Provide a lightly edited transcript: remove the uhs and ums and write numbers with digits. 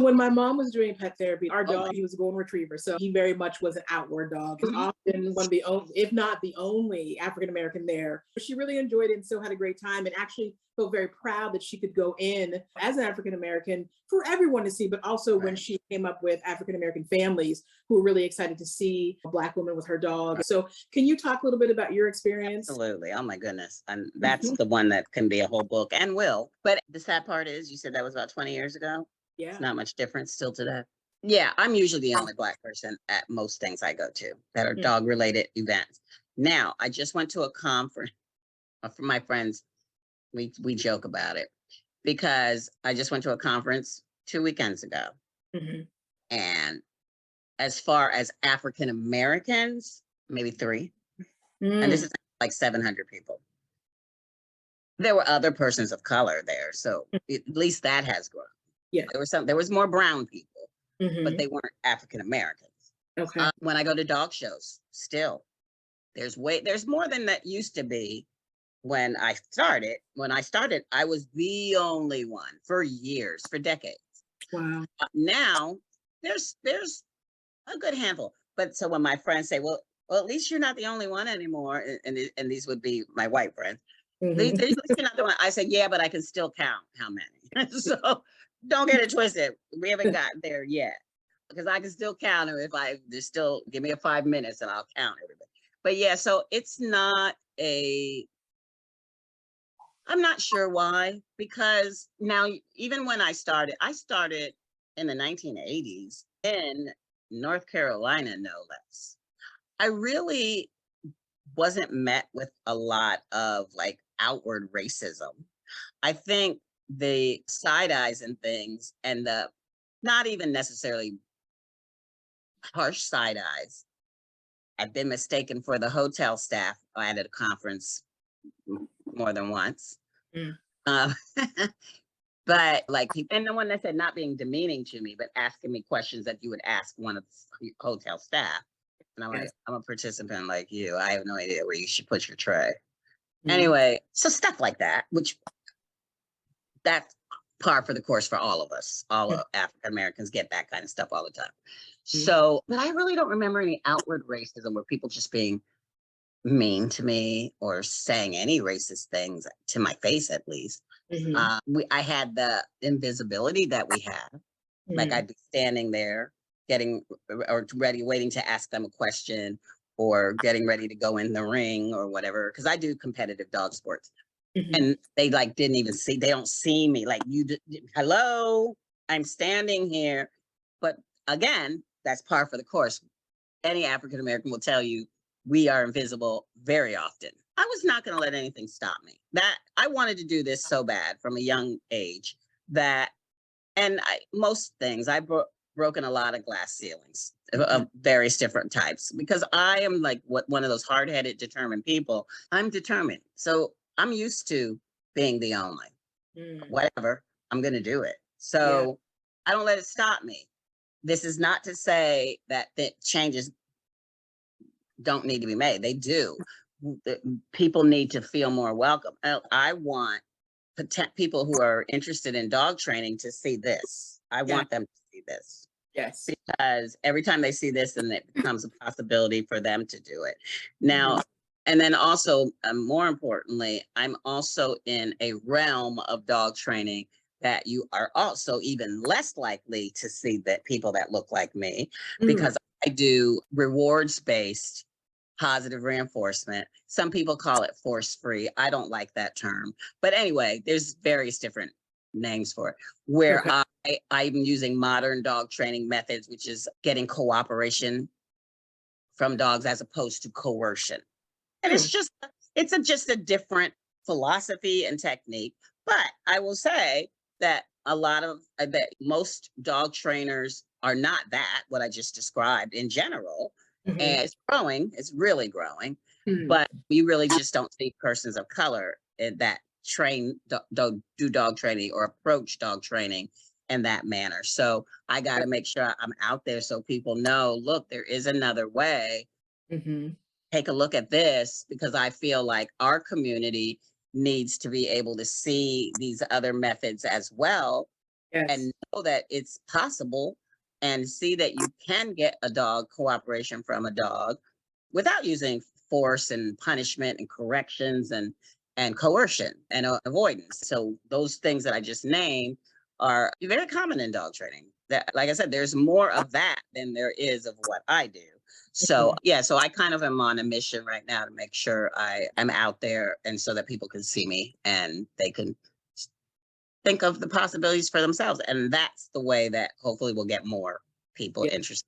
When my mom was doing pet therapy, our Oh my. dog, he was a golden retriever, so he very much was an outward dog. He was Mhm. often one of the only, if not the only African American there. She really enjoyed it and still had a great time, and actually felt very proud that she could go in as an African American for everyone to see, but also when Right. she came up with African American families who were really excited to see a Black woman with her dog. Right. So can you talk a little bit about your experience? Absolutely. Oh my goodness. And that's the one that can be a whole book and will. But the sad part is you said that was about 20 years ago. It's Yeah. not much different still today. Yeah, I'm usually the only Black person at most things I go to that are Mm. dog related events. Now, I just went to a conference for my friends. We joke about it because I just went to a conference 2 weekends ago. Mhm. And as far as African Americans, maybe three. And this Mm. is like 700 people. There were other persons of color there, so at least that has grown. Yeah. There was more brown people, but Mhm. they weren't African Americans. Okay. When I go to dog shows, still there's more than that used to be. When I started, I was the only one for years, for decades. Wow. Now there's a good handful. But so when my friends say, well, at least you're not the only one anymore, and these would be my white friends. At Mhm. least you're not the one. I said, yeah, but I can still count how many. So don't get it twisted. We haven't gotten there yet because I can still count them if I there's still give me a 5 minutes and I'll count everybody. But yeah, so it's not a. I'm not sure why because now even when I started in the 1980s in North Carolina, no less. I really wasn't met with a lot of like outward racism. I think the side eyes and things and the not even necessarily harsh side eyes. I've been mistaken for the hotel staff at a conference more than once. Mm. Uh, but like people, and the one that said not being demeaning to me, but asking me questions that you would ask one of the hotel staff. And I'm like, Yes. I'm a participant like you. I have no idea where you should put your tray. Mm. Anyway, so stuff like that, which that's par for the course for all of us. All Mm. of African Americans get that kind of stuff all the time. Mm. So, but I really don't remember any outward racism where people just being mean to me or saying any racist things to my face, at least. Mhm. I had the invisibility that we have. Like Mm. I'd be standing there getting or ready, waiting to ask them a question or getting ready to go in the ring or whatever. Cause I do competitive dog sports Mhm. and they like didn't even see, they don't see me like hello, I'm standing here. But again, that's par for the course. Any African American will tell you we are invisible very often. I was not going to let anything stop me. That I wanted to do this so bad from a young age that, and most things broken a lot of glass ceilings Mhm. of various different types because I am like one of those hard-headed, determined people. I'm determined, so I'm used to being the only. Mm. Whatever, I'm going to do it. Yeah. So I don't let it stop me. This is not to say that the changes don't need to be made. They do. People need to feel more welcome. I want people who are interested in dog training to see this. I Yeah. want them to see this Yes. because every time they see this, then it becomes a possibility for them to do it. Mhm. Now, and then also, more importantly, I'm also in a realm of dog training that you are also even less likely to see that people that look like me Mm. because I do rewards based positive reinforcement. Some people call it force free. I don't like that term. But anyway, there's various different names for it where Okay. I'm using modern dog training methods, which is getting cooperation from dogs as opposed to coercion. And Mm. just a different philosophy and technique. But I will say that a lot of that most dog trainers are not that what I just described in general. Mhm. And it's growing, it's really growing, Mm. but we really just don't see persons of color that do dog training or approach dog training in that manner. So I got to make sure I'm out there so people know, look, there is another way. Mhm. Take a look at this because I feel like our community needs to be able to see these other methods as well Yes. and know that it's possible and see that you can get a dog cooperation from a dog without using force and punishment and corrections and coercion and avoidance. So those things that I just named are very common in dog training. That, like I said, there's more of that than there is of what I do. So Mhm. yeah, so I kind of am on a mission right now to make sure I am out there, and so that people can see me and they can think of the possibilities for themselves. And that's the way that hopefully we'll get more people Yeah. interested.